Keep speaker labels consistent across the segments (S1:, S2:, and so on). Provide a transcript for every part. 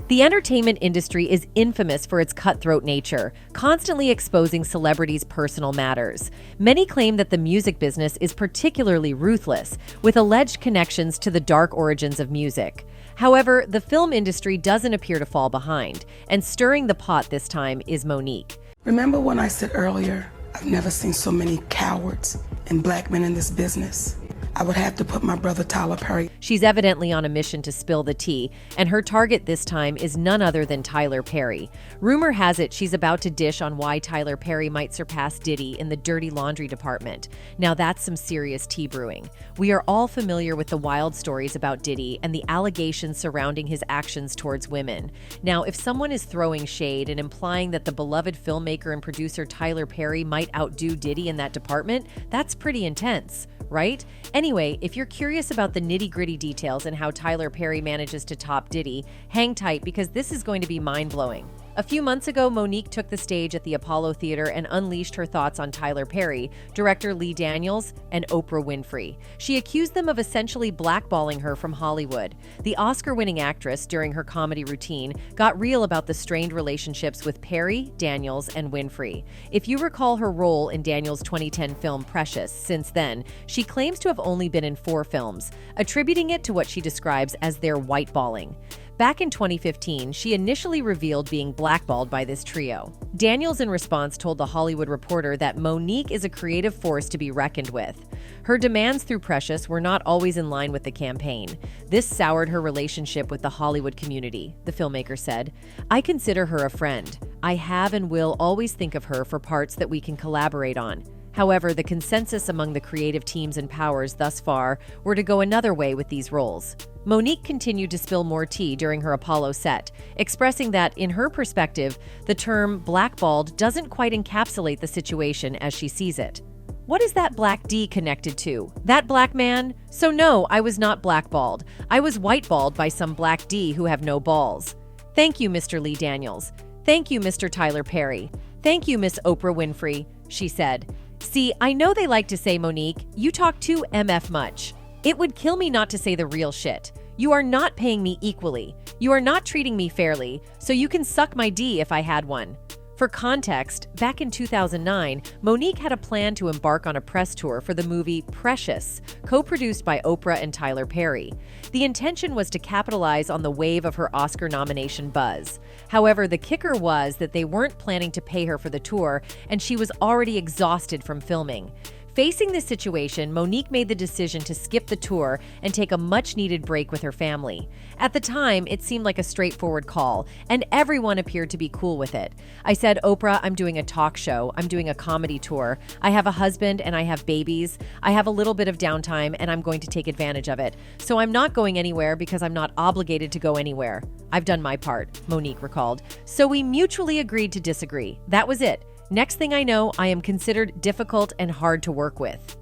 S1: The entertainment industry is infamous for its cutthroat nature, constantly exposing celebrities' personal matters. Many claim that the music business is particularly ruthless, with alleged connections to the dark origins of music. However, the film industry doesn't appear to fall behind, and stirring the pot this time is Monique.
S2: Remember when I said earlier, I've never seen so many cowards and black men in this business? I would have to put my brother Tyler Perry.
S1: She's evidently on a mission to spill the tea, and her target this time is none other than Tyler Perry. Rumor has it she's about to dish on why Tyler Perry might surpass Diddy in the dirty laundry department. Now that's some serious tea brewing. We are all familiar with the wild stories about Diddy and the allegations surrounding his actions towards women. Now, if someone is throwing shade and implying that the beloved filmmaker and producer Tyler Perry might outdo Diddy in that department, that's pretty intense, right? Anyway, if you're curious about the nitty-gritty details and how Tyler Perry manages to top Diddy, hang tight because this is going to be mind-blowing. A few months ago, Monique took the stage at the Apollo Theater and unleashed her thoughts on Tyler Perry, director Lee Daniels, and Oprah Winfrey. She accused them of essentially blackballing her from Hollywood. The Oscar-winning actress, during her comedy routine, got real about the strained relationships with Perry, Daniels, and Winfrey. If you recall her role in Daniels' 2010 film Precious, since then, she claims to have only been in 4 films, attributing it to what she describes as their whiteballing. Back in 2015, she initially revealed being blackballed by this trio. Daniels, in response, told The Hollywood Reporter that Monique is a creative force to be reckoned with. Her demands through Precious were not always in line with the campaign. This soured her relationship with the Hollywood community, the filmmaker said. "I consider her a friend. I have and will always think of her for parts that we can collaborate on." However, the consensus among the creative teams and powers thus far were to go another way with these roles. Monique continued to spill more tea during her Apollo set, expressing that, in her perspective, the term blackballed doesn't quite encapsulate the situation as she sees it. What is that black D connected to? That black man? So no, I was not blackballed. I was whiteballed by some black D who have no balls. Thank you, Mr. Lee Daniels. Thank you, Mr. Tyler Perry. Thank you, Miss Oprah Winfrey, she said. See, I know they like to say, Monique, you talk too MF much. It would kill me not to say the real shit. You are not paying me equally. You are not treating me fairly, so you can suck my D if I had one. For context, back in 2009, Monique had a plan to embark on a press tour for the movie Precious, co-produced by Oprah and Tyler Perry. The intention was to capitalize on the wave of her Oscar nomination buzz. However, the kicker was that they weren't planning to pay her for the tour, and she was already exhausted from filming. Facing this situation, Monique made the decision to skip the tour and take a much-needed break with her family. At the time, it seemed like a straightforward call, and everyone appeared to be cool with it. I said, Oprah, I'm doing a talk show, I'm doing a comedy tour, I have a husband and I have babies, I have a little bit of downtime and I'm going to take advantage of it. So I'm not going anywhere because I'm not obligated to go anywhere. I've done my part, Monique recalled. So we mutually agreed to disagree. That was it. Next thing I know, I am considered difficult and hard to work with.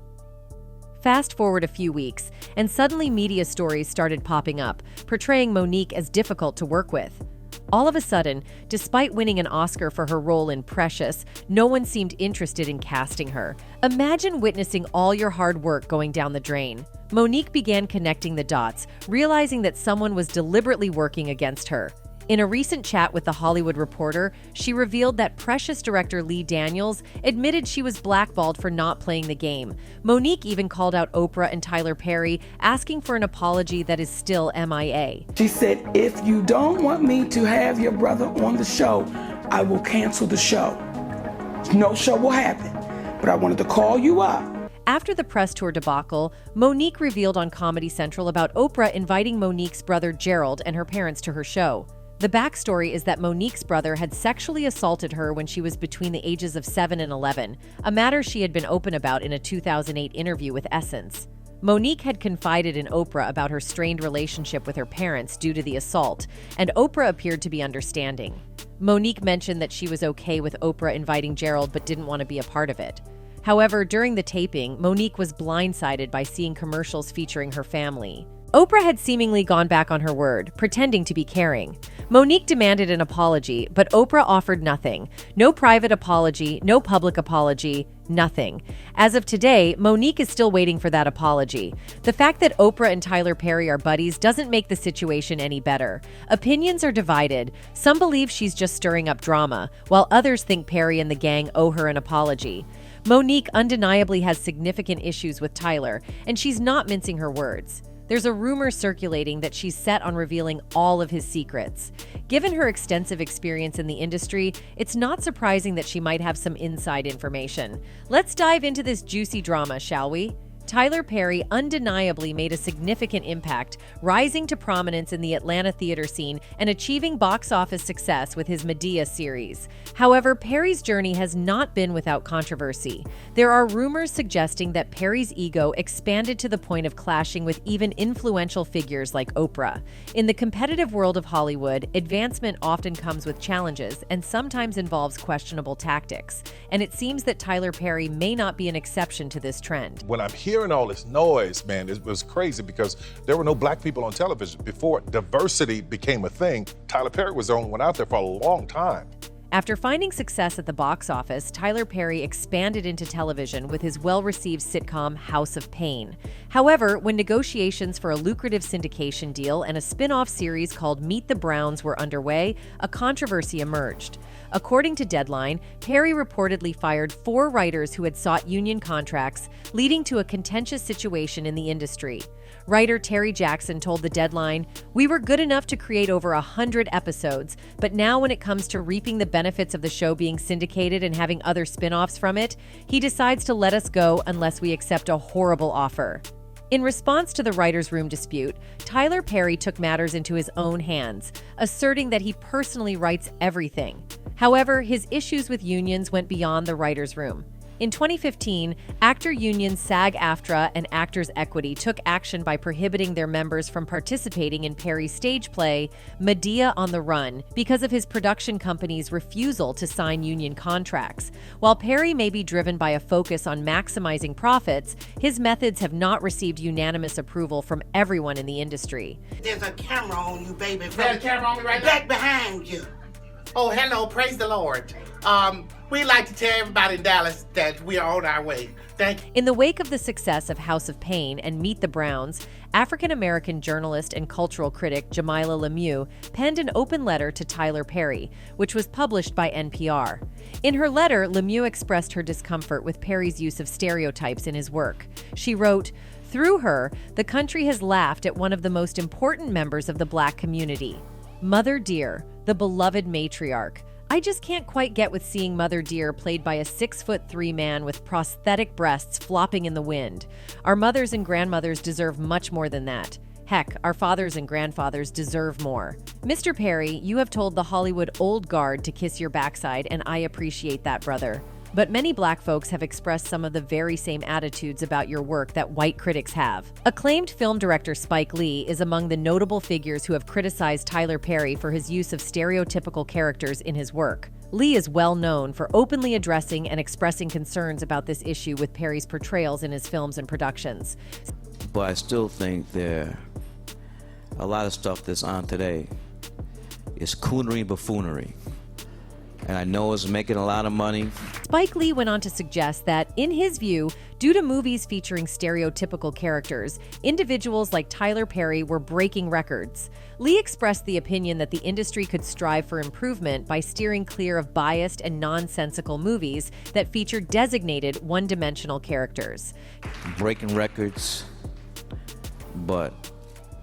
S1: Fast forward a few weeks, and suddenly media stories started popping up, portraying Monique as difficult to work with. All of a sudden, despite winning an Oscar for her role in Precious, no one seemed interested in casting her. Imagine witnessing all your hard work going down the drain. Monique began connecting the dots, realizing that someone was deliberately working against her. In a recent chat with The Hollywood Reporter, she revealed that Precious director Lee Daniels admitted she was blackballed for not playing the game. Monique even called out Oprah and Tyler Perry, asking for an apology that is still MIA.
S2: She said, if you don't want me to have your brother on the show, I will cancel the show. No show will happen, but I wanted to call you up.
S1: After the press tour debacle, Monique revealed on Comedy Central about Oprah inviting Monique's brother Gerald and her parents to her show. The backstory is that Monique's brother had sexually assaulted her when she was between the ages of 7 and 11, a matter she had been open about in a 2008 interview with Essence. Monique had confided in Oprah about her strained relationship with her parents due to the assault, and Oprah appeared to be understanding. Monique mentioned that she was okay with Oprah inviting Gerald but didn't want to be a part of it. However, during the taping, Monique was blindsided by seeing commercials featuring her family. Oprah had seemingly gone back on her word, pretending to be caring. Monique demanded an apology, but Oprah offered nothing. No private apology, no public apology, Nothing. As of today, Monique is still waiting for that apology. The fact that Oprah and Tyler Perry are buddies doesn't make the situation any better. Opinions are divided. Some believe she's just stirring up drama, while others think Perry and the gang owe her an apology. Monique undeniably has significant issues with Tyler, and she's not mincing her words. There's a rumor circulating that she's set on revealing all of his secrets. Given her extensive experience in the industry, it's not surprising that she might have some inside information. Let's dive into this juicy drama, shall we? Tyler Perry undeniably made a significant impact, rising to prominence in the Atlanta theater scene and achieving box office success with his Madea series. However, Perry's journey has not been without controversy. There are rumors suggesting that Perry's ego expanded to the point of clashing with even influential figures like Oprah. In the competitive world of Hollywood, advancement often comes with challenges and sometimes involves questionable tactics. And it seems that Tyler Perry may not be an exception to this trend.
S3: When I'm hearing all this noise, man, it was crazy because there were no black people on television. Before diversity became a thing, Tyler Perry was the only one out there for a long time.
S1: After finding success at the box office, Tyler Perry expanded into television with his well-received sitcom House of Pain. However, when negotiations for a lucrative syndication deal and a spin-off series called Meet the Browns were underway, a controversy emerged. According to Deadline, Perry reportedly fired 4 writers who had sought union contracts, leading to a contentious situation in the industry. Writer Terry Jackson told the Deadline, "We were good enough to create over 100 episodes, but now when it comes to reaping the benefits of the show being syndicated and having other spin-offs from it, he decides to let us go unless we accept a horrible offer." In response to the writers' room dispute, Tyler Perry took matters into his own hands, asserting that he personally writes everything. However, his issues with unions went beyond the writers' room. In 2015, actor unions SAG-AFTRA and Actors Equity took action by prohibiting their members from participating in Perry's stage play, Madea on the Run, because of his production company's refusal to sign union contracts. While Perry may be driven by a focus on maximizing profits, his methods have not received unanimous approval from everyone in the industry.
S4: There's a camera on you, baby.
S5: There's a camera on me right now?
S4: Back behind you.
S5: Oh, hello, praise the Lord. We'd like to tell everybody in Dallas that we are on our way. Thank you.
S1: In the wake of the success of House of Pain and Meet the Browns, African-American journalist and cultural critic Jamilah Lemieux penned an open letter to Tyler Perry, which was published by NPR. In her letter, Lemieux expressed her discomfort with Perry's use of stereotypes in his work. She wrote, "Through her, the country has laughed at one of the most important members of the Black community, Mother Dear, the beloved matriarch. I just can't quite get with seeing Mother Dear played by a 6'3" man with prosthetic breasts flopping in the wind. Our mothers and grandmothers deserve much more than that. Heck, our fathers and grandfathers deserve more. Mr. Perry, you have told the Hollywood old guard to kiss your backside, and I appreciate that, brother. But many Black folks have expressed some of the very same attitudes about your work that white critics have." Acclaimed film director Spike Lee is among the notable figures who have criticized Tyler Perry for his use of stereotypical characters in his work. Lee is well known for openly addressing and expressing concerns about this issue with Perry's portrayals in his films and productions.
S6: But I still think a lot of stuff that's on today is coonery and buffoonery. And I know it's making a lot of money.
S1: Spike Lee went on to suggest that, in his view, due to movies featuring stereotypical characters, individuals like Tyler Perry were breaking records. Lee expressed the opinion that the industry could strive for improvement by steering clear of biased and nonsensical movies that feature designated one-dimensional characters.
S6: Breaking records, but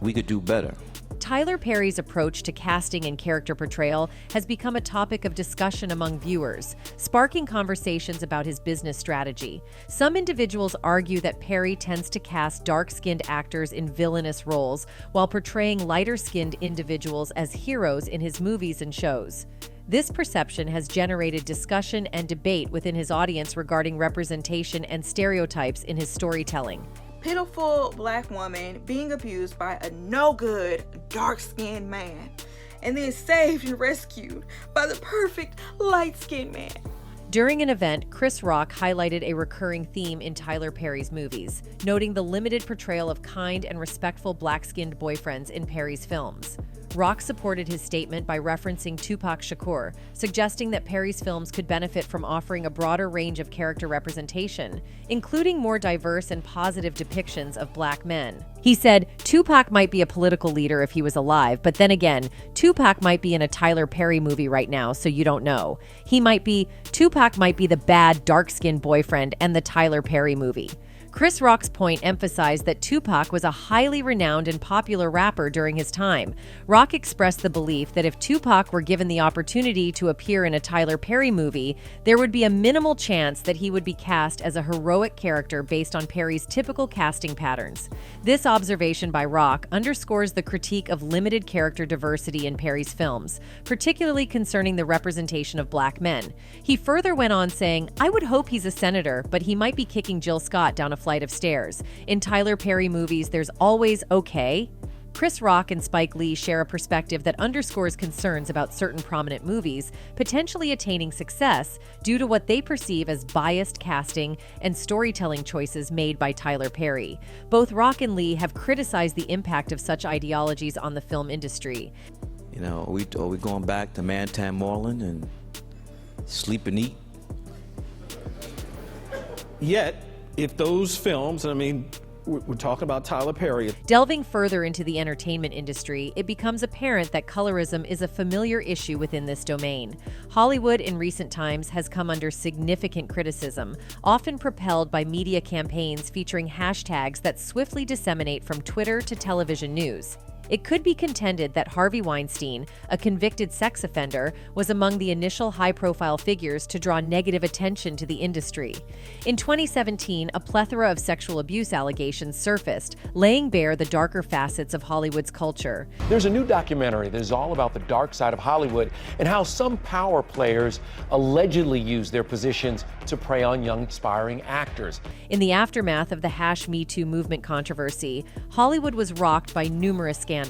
S6: we could do better.
S1: Tyler Perry's approach to casting and character portrayal has become a topic of discussion among viewers, sparking conversations about his business strategy. Some individuals argue that Perry tends to cast dark-skinned actors in villainous roles while portraying lighter-skinned individuals as heroes in his movies and shows. This perception has generated discussion and debate within his audience regarding representation and stereotypes in his storytelling.
S7: Pitiful Black woman being abused by a no-good, dark-skinned man, and then saved and rescued by the perfect light-skinned man.
S1: During an event, Chris Rock highlighted a recurring theme in Tyler Perry's movies, noting the limited portrayal of kind and respectful black-skinned boyfriends in Perry's films. Rock supported his statement by referencing Tupac Shakur, suggesting that Perry's films could benefit from offering a broader range of character representation, including more diverse and positive depictions of black men. He said, Tupac might be a political leader if he was alive, but then again, Tupac might be in a Tyler Perry movie right now, so you don't know. Tupac might be the bad, dark-skinned boyfriend in the Tyler Perry movie. Chris Rock's point emphasized that Tupac was a highly renowned and popular rapper during his time. Rock expressed the belief that if Tupac were given the opportunity to appear in a Tyler Perry movie, there would be a minimal chance that he would be cast as a heroic character based on Perry's typical casting patterns. This observation by Rock underscores the critique of limited character diversity in Perry's films, particularly concerning the representation of black men. He further went on saying, "I would hope he's a senator, but he might be kicking Jill Scott down a flight of stairs. In Tyler Perry movies, there's always okay." Chris Rock and Spike Lee share a perspective that underscores concerns about certain prominent movies potentially attaining success due to what they perceive as biased casting and storytelling choices made by Tyler Perry. Both Rock and Lee have criticized the impact of such ideologies on the film industry.
S6: You know, are we going back to Mantan Moreland and sleep and eat?
S8: Yet, if those films, I mean, we're talking about Tyler Perry.
S1: Delving further into the entertainment industry, it becomes apparent that colorism is a familiar issue within this domain. Hollywood in recent times has come under significant criticism, often propelled by media campaigns featuring hashtags that swiftly disseminate from Twitter to television news. It could be contended that Harvey Weinstein, a convicted sex offender, was among the initial high-profile figures to draw negative attention to the industry. In 2017, a plethora of sexual abuse allegations surfaced, laying bare the darker facets of Hollywood's culture.
S9: There's a new documentary that is all about the dark side of Hollywood and how some power players allegedly use their positions to prey on young, aspiring actors.
S1: In the aftermath of the #Me Too movement controversy, Hollywood was rocked by numerous scandals.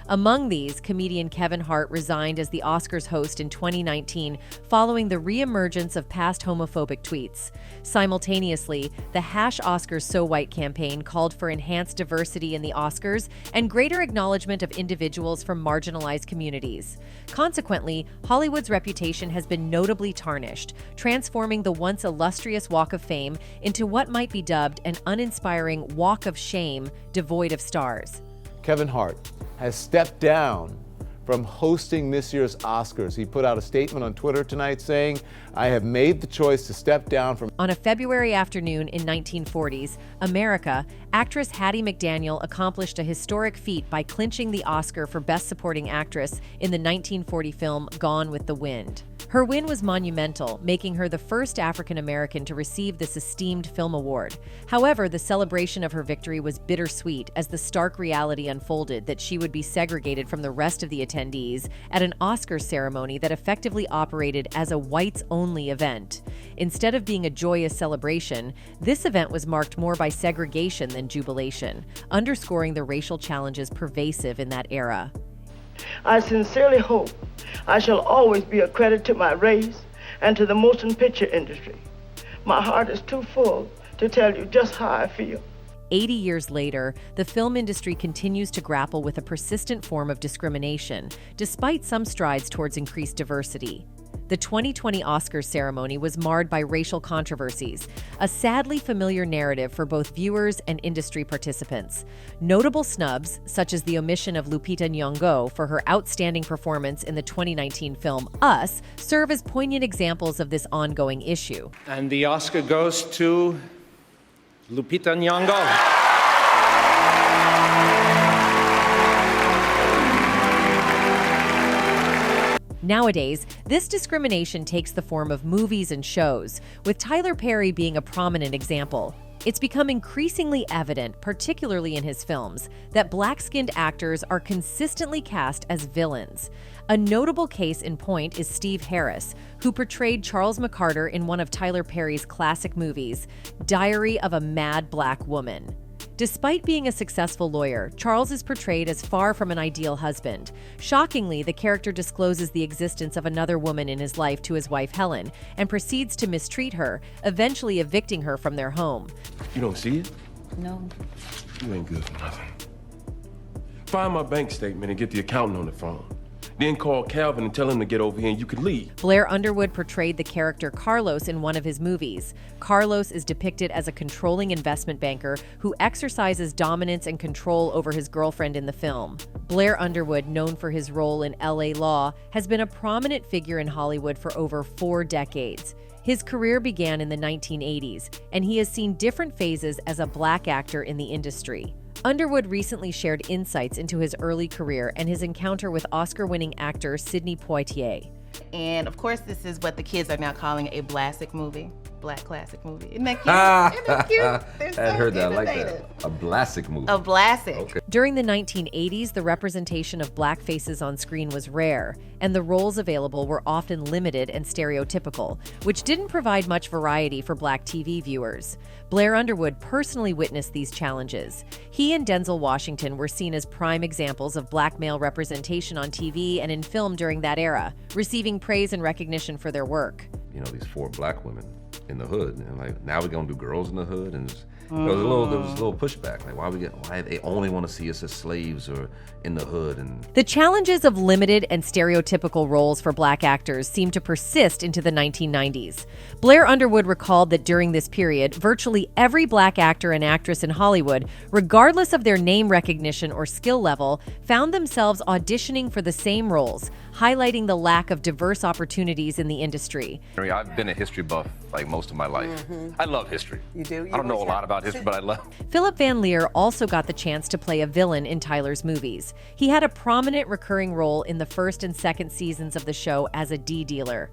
S1: Among these, comedian Kevin Hart resigned as the Oscars host in 2019 following the re-emergence of past homophobic tweets. Simultaneously, the #Oscars So White campaign called for enhanced diversity in the Oscars and greater acknowledgement of individuals from marginalized communities. Consequently, Hollywood's reputation has been notably tarnished, transforming the once illustrious Walk of Fame into what might be dubbed an uninspiring Walk of Shame devoid of stars.
S10: Kevin Hart has stepped down from hosting this year's Oscars. He put out a statement on Twitter tonight saying, "I have made the choice to step down from..."
S1: On a February afternoon in 1940s, America, actress Hattie McDaniel accomplished a historic feat by clinching the Oscar for Best Supporting Actress in the 1940 film Gone with the Wind. Her win was monumental, making her the first African American to receive this esteemed film award. However, the celebration of her victory was bittersweet as the stark reality unfolded that she would be segregated from the rest of the attendees at an Oscars ceremony that effectively operated as a whites-only event. Instead of being a joyous celebration, this event was marked more by segregation than jubilation, underscoring the racial challenges pervasive in that era.
S11: I sincerely hope I shall always be a credit to my race and to the motion picture industry. My heart is too full to tell you just how I feel.
S1: 80 years later, the film industry continues to grapple with a persistent form of discrimination, despite some strides towards increased diversity. The 2020 Oscars ceremony was marred by racial controversies, a sadly familiar narrative for both viewers and industry participants. Notable snubs, such as the omission of Lupita Nyong'o for her outstanding performance in the 2019 film Us, serve as poignant examples of this ongoing issue.
S12: And the Oscar goes to Lupita Nyong'o.
S1: Nowadays, this discrimination takes the form of movies and shows, with Tyler Perry being a prominent example. It's become increasingly evident, particularly in his films, that black-skinned actors are consistently cast as villains. A notable case in point is Steve Harris, who portrayed Charles McCarter in one of Tyler Perry's classic movies, Diary of a Mad Black Woman. Despite being a successful lawyer, Charles is portrayed as far from an ideal husband. Shockingly, the character discloses the existence of another woman in his life to his wife Helen and proceeds to mistreat her, eventually evicting her from their home.
S13: You don't see it?
S14: No.
S13: You ain't good for nothing. Find my bank statement and get the accountant on the phone. Then call Calvin and tell him to get over here and you can leave.
S1: Blair Underwood portrayed the character Carlos in one of his movies. Carlos is depicted as a controlling investment banker who exercises dominance and control over his girlfriend in the film. Blair Underwood, known for his role in LA Law, has been a prominent figure in Hollywood for over 4 decades. His career began in the 1980s, and he has seen different phases as a black actor in the industry. Underwood recently shared insights into his early career and his encounter with Oscar-winning actor Sidney Poitier.
S14: And of course, this is what the kids are now calling a classic movie. Black classic movie. Isn't that cute? Isn't that cute?
S15: I heard that. I like that. A classic movie.
S14: A classic.
S15: Okay.
S1: During the 1980s, the representation of black faces on screen was rare, and the roles available were often limited and stereotypical, which didn't provide much variety for black TV viewers. Blair Underwood personally witnessed these challenges. He and Denzel Washington were seen as prime examples of black male representation on TV and in film during that era, receiving praise and recognition for their work.
S15: You know, these 4 black women in the hood, and like, now we're gonna do girls in the hood, and there was a little pushback. Like, why they only want to see us as slaves or in the hood? And
S1: the challenges of limited and stereotypical roles for black actors seemed to persist into the 1990s. Blair Underwood recalled that during this period, virtually every black actor and actress in Hollywood, regardless of their name recognition or skill level, found themselves auditioning for the same roles, highlighting the lack of diverse opportunities in the industry.
S16: I've been a history buff like most of my life. I love history.
S17: You do?
S16: I don't know a lot about history, but I love.
S1: Philip Van Leer also got the chance to play a villain in Tyler's movies. He had a prominent recurring role in the first and second seasons of the show as a D-dealer.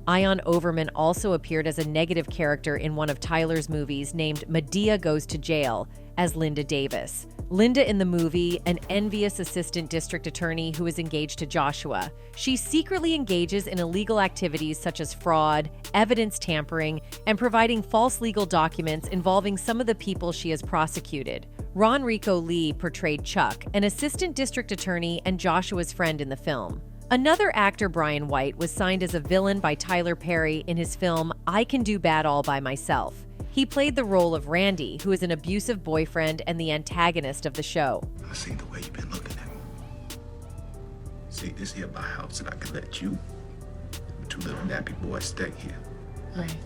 S1: Ion Overman also appeared as a negative character in one of Tyler's movies named Medea Goes to Jail as Linda Davis. Linda in the movie, an envious assistant district attorney who is engaged to Joshua. She secretly engages in illegal activities such as fraud, evidence tampering, and providing false legal documents involving some of the people she has prosecuted. Ron Rico Lee portrayed Chuck, an assistant district attorney and Joshua's friend in the film. Another actor, Brian White, was signed as a villain by Tyler Perry in his film I Can Do Bad All by Myself. He played the role of Randy, who is an abusive boyfriend and the antagonist of the show.
S18: I see the way you've been looking at me. See, this here my house, and I can let you, the 2 little nappy boys, stay here.
S14: Right.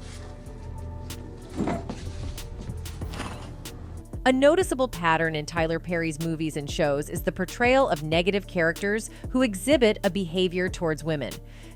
S1: A noticeable pattern in Tyler Perry's movies and shows is the portrayal of negative characters who exhibit a behavior towards women.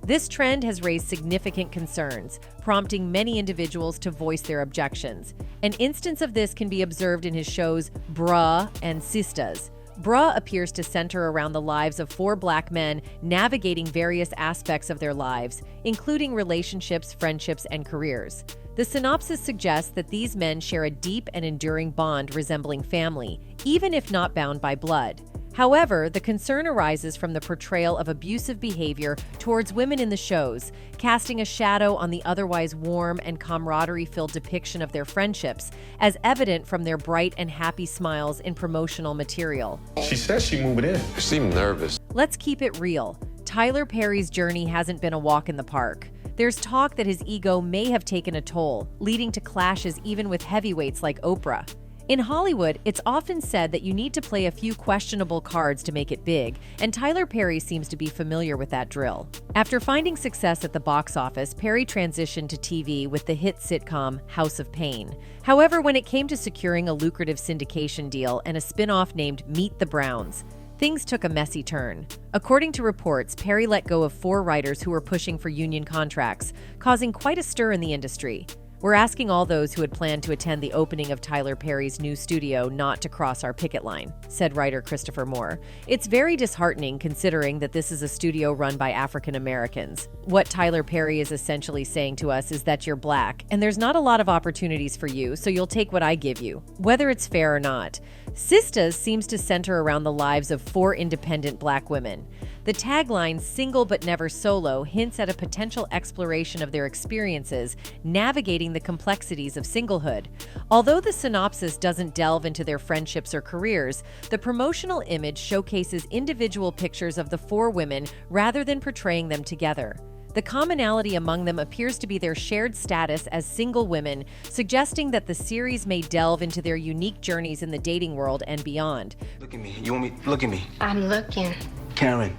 S1: This trend has raised significant concerns, prompting many individuals to voice their objections. An instance of this can be observed in his shows Bruh and Sistas. Bruh appears to center around the lives of 4 black men navigating various aspects of their lives, including relationships, friendships, and careers. The synopsis suggests that these men share a deep and enduring bond resembling family, even if not bound by blood. However, the concern arises from the portrayal of abusive behavior towards women in the shows, casting a shadow on the otherwise warm and camaraderie-filled depiction of their friendships, as evident from their bright and happy smiles in promotional material.
S13: She says she moving in. She seemed nervous.
S1: Let's keep it real. Tyler Perry's journey hasn't been a walk in the park. There's talk that his ego may have taken a toll, leading to clashes even with heavyweights like Oprah. In Hollywood, it's often said that you need to play a few questionable cards to make it big, and Tyler Perry seems to be familiar with that drill. After finding success at the box office, Perry transitioned to TV with the hit sitcom House of Pain. However, when it came to securing a lucrative syndication deal and a spin-off named Meet the Browns, things took a messy turn. According to reports, Perry let go of 4 writers who were pushing for union contracts, causing quite a stir in the industry. We're asking all those who had planned to attend the opening of Tyler Perry's new studio not to cross our picket line, said writer Christopher Moore. It's very disheartening considering that this is a studio run by African Americans. What Tyler Perry is essentially saying to us is that you're black, and there's not a lot of opportunities for you, so you'll take what I give you, whether it's fair or not. Sistas seems to center around the lives of 4 independent black women. The tagline, single but never solo, hints at a potential exploration of their experiences, navigating the complexities of singlehood. Although the synopsis doesn't delve into their friendships or careers, the promotional image showcases individual pictures of the 4 women rather than portraying them together. The commonality among them appears to be their shared status as single women, suggesting that the series may delve into their unique journeys in the dating world and beyond.
S18: Look at me. You want me? Look at me.
S17: I'm looking.
S18: Karen,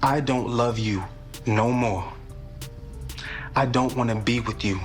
S18: I don't love you no more. I don't want to be with you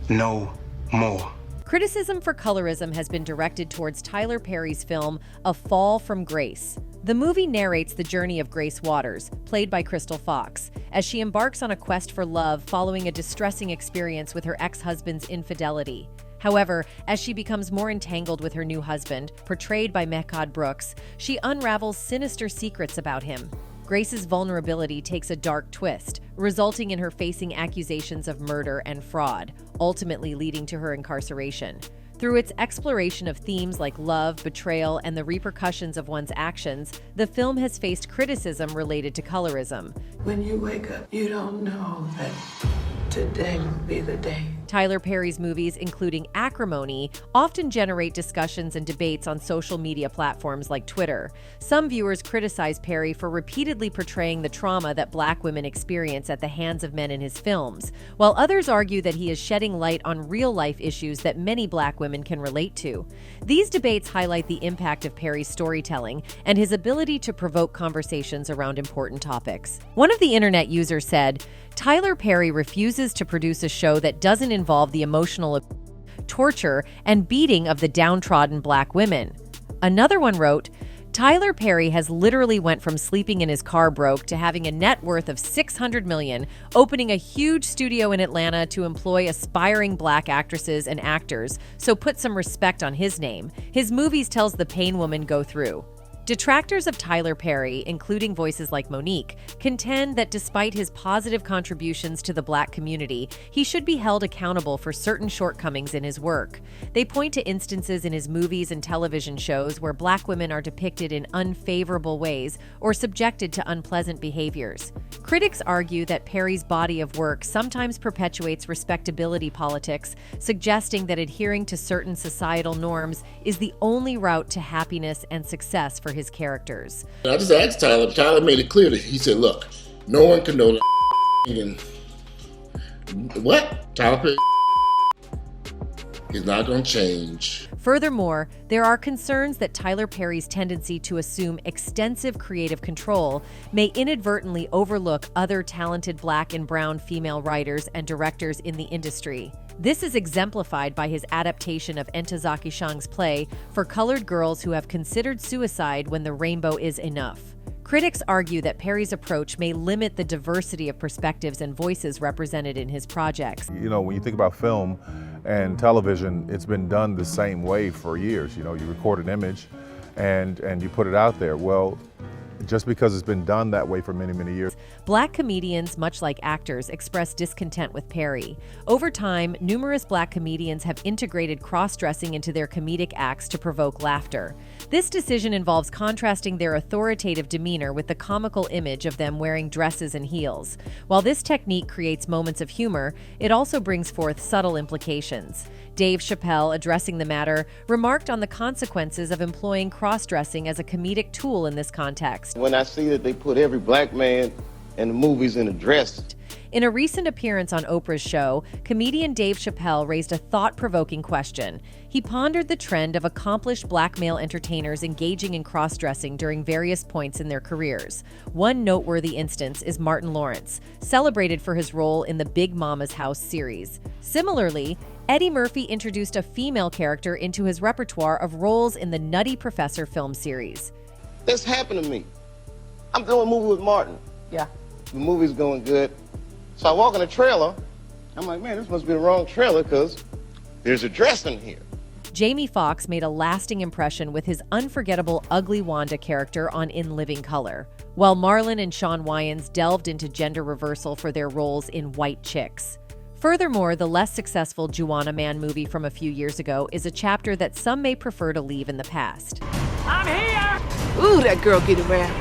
S18: no more.
S1: Criticism for colorism has been directed towards Tyler Perry's film A Fall from Grace. The movie narrates the journey of Grace Waters, played by Crystal Foxx, as she embarks on a quest for love following a distressing experience with her ex-husband's infidelity. However, as she becomes more entangled with her new husband, portrayed by Mehcad Brooks, she unravels sinister secrets about him. Grace's vulnerability takes a dark twist, resulting in her facing accusations of murder and fraud, ultimately leading to her incarceration. Through its exploration of themes like love, betrayal, and the repercussions of one's actions, the film has faced criticism related to colorism.
S2: When you wake up, you don't know that today will be the day.
S1: Tyler Perry's movies, including Acrimony, often generate discussions and debates on social media platforms like Twitter. Some viewers criticize Perry for repeatedly portraying the trauma that Black women experience at the hands of men in his films, while others argue that he is shedding light on real-life issues that many Black women can relate to. These debates highlight the impact of Perry's storytelling and his ability to provoke conversations around important topics. One of the internet users said, "Tyler Perry refuses to produce a show that doesn't involve the emotional torture and beating of the downtrodden Black women." Another one wrote, "Tyler Perry has literally went from sleeping in his car broke to having a net worth of $600 million, opening a huge studio in Atlanta to employ aspiring Black actresses and actors, so put some respect on his name. His movies tells the pain women go through." Detractors of Tyler Perry, including voices like Monique, contend that despite his positive contributions to the Black community, he should be held accountable for certain shortcomings in his work. They point to instances in his movies and television shows where Black women are depicted in unfavorable ways or subjected to unpleasant behaviors. Critics argue that Perry's body of work sometimes perpetuates respectability politics, suggesting that adhering to certain societal norms is the only route to happiness and success for his characters.
S19: I just asked Tyler. Tyler made it clear that he said, "Look, no one can know the and what Tyler Perry is not going to change."
S1: Furthermore, there are concerns that Tyler Perry's tendency to assume extensive creative control may inadvertently overlook other talented Black and brown female writers and directors in the industry. This is exemplified by his adaptation of Ntozake Shang's play For Colored Girls Who Have Considered Suicide When the Rainbow Is Enough. Critics argue that Perry's approach may limit the diversity of perspectives and voices represented in his projects.
S3: You know, when you think about film and television, it's been done the same way for years. You know, you record an image and you put it out there. Well, just because it's been done that way for many, many years.
S1: Black comedians, much like actors, express discontent with Perry. Over time, numerous Black comedians have integrated cross-dressing into their comedic acts to provoke laughter. This decision involves contrasting their authoritative demeanor with the comical image of them wearing dresses and heels. While this technique creates moments of humor, it also brings forth subtle implications. Dave Chappelle, addressing the matter, remarked on the consequences of employing cross-dressing as a comedic tool in this context.
S19: When I see that they put every Black man in the movies in a dress.
S1: In a recent appearance on Oprah's show, comedian Dave Chappelle raised a thought-provoking question. He pondered the trend of accomplished Black male entertainers engaging in cross-dressing during various points in their careers. One noteworthy instance is Martin Lawrence, celebrated for his role in the Big Mama's House series. Similarly, Eddie Murphy introduced a female character into his repertoire of roles in the Nutty Professor film series.
S19: This happened to me. I'm doing a movie with Martin.
S11: Yeah.
S19: The movie's going good. So I walk in the trailer. I'm like, man, this must be the wrong trailer because there's a dress in here.
S1: Jamie Foxx made a lasting impression with his unforgettable Ugly Wanda character on In Living Color, while Marlon and Shawn Wayans delved into gender reversal for their roles in White Chicks. Furthermore, the less successful Juwanna Mann movie from a few years ago is a chapter that some may prefer to leave in the past.
S11: I'm here! Ooh, that girl get around.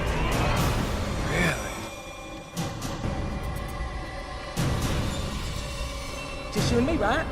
S11: Just you and me, right?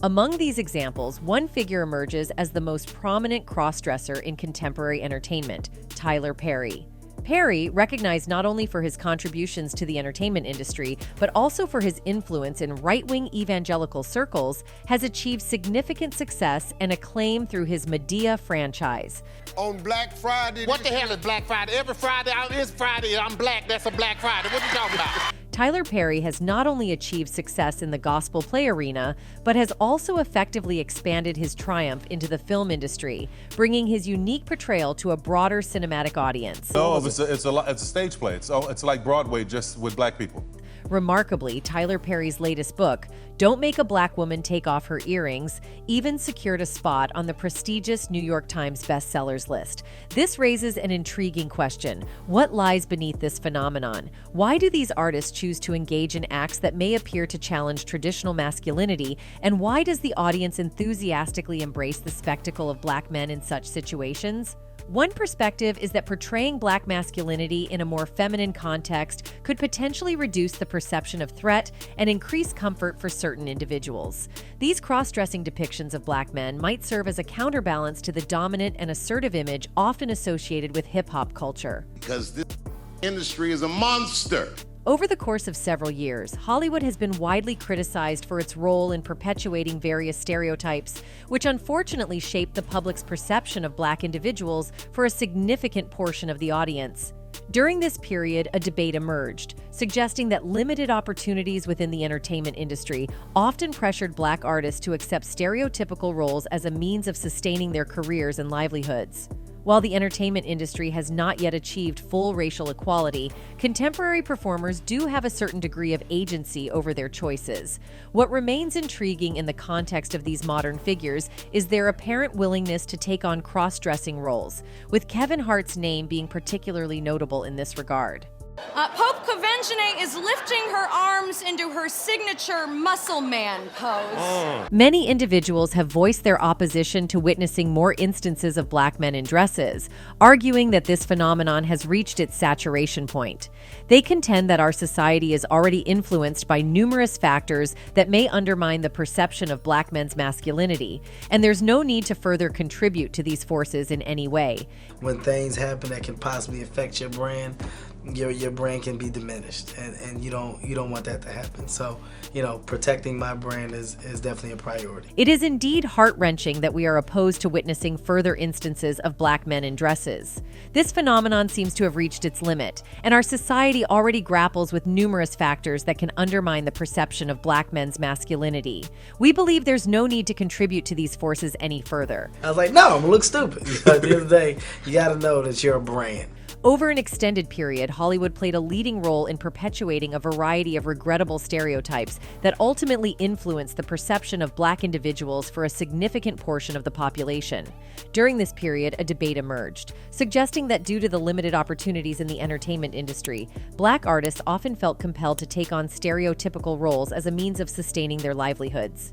S1: Among these examples, one figure emerges as the most prominent cross-dresser in contemporary entertainment, Tyler Perry. Perry, recognized not only for his contributions to the entertainment industry, but also for his influence in right-wing evangelical circles, has achieved significant success and acclaim through his Madea franchise.
S5: On Black Friday. What the hell is Black Friday? Every Friday is Friday. I'm black. That's a Black Friday. What you talking about?
S1: Tyler Perry has not only achieved success in the gospel play arena, but has also effectively expanded his triumph into the film industry, bringing his unique portrayal to a broader cinematic audience.
S3: No, it's a stage play. It's like Broadway, just with black people.
S1: Remarkably, Tyler Perry's latest book, Don't Make a Black Woman Take Off Her Earrings, even secured a spot on the prestigious New York Times bestsellers list. This raises an intriguing question. What lies beneath this phenomenon? Why do these artists choose to engage in acts that may appear to challenge traditional masculinity? And why does the audience enthusiastically embrace the spectacle of black men in such situations? One perspective is that portraying black masculinity in a more feminine context could potentially reduce the perception of threat and increase comfort for certain individuals. These cross-dressing depictions of black men might serve as a counterbalance to the dominant and assertive image often associated with hip-hop culture.
S19: Because this industry is a monster.
S1: Over the course of several years, Hollywood has been widely criticized for its role in perpetuating various stereotypes, which unfortunately shaped the public's perception of black individuals for a significant portion of the audience. During this period, a debate emerged, suggesting that limited opportunities within the entertainment industry often pressured black artists to accept stereotypical roles as a means of sustaining their careers and livelihoods. While the entertainment industry has not yet achieved full racial equality, contemporary performers do have a certain degree of agency over their choices. What remains intriguing in the context of these modern figures is their apparent willingness to take on cross-dressing roles, with Kevin Hart's name being particularly notable in this regard.
S17: Pope Conventione is lifting her arms into her signature muscle man pose.
S1: Many individuals have voiced their opposition to witnessing more instances of black men in dresses, arguing that this phenomenon has reached its saturation point. They contend that our society is already influenced by numerous factors that may undermine the perception of black men's masculinity, and there's no need to further contribute to these forces in any way.
S20: When things happen that can possibly affect your brand, your brand can be diminished, and you don't want that to happen. So, protecting my brand is definitely a priority.
S1: It is indeed heart-wrenching that we are opposed to witnessing further instances of black men in dresses. This phenomenon seems to have reached its limit, and our society already grapples with numerous factors that can undermine the perception of black men's masculinity. We believe there's no need to contribute to these forces any further.
S20: I was like, no, I'm gonna look stupid. At the end of the day, you gotta know that you're a brand.
S1: Over an extended period, Hollywood played a leading role in perpetuating a variety of regrettable stereotypes that ultimately influenced the perception of black individuals for a significant portion of the population. During this period, a debate emerged, suggesting that due to the limited opportunities in the entertainment industry, black artists often felt compelled to take on stereotypical roles as a means of sustaining their livelihoods.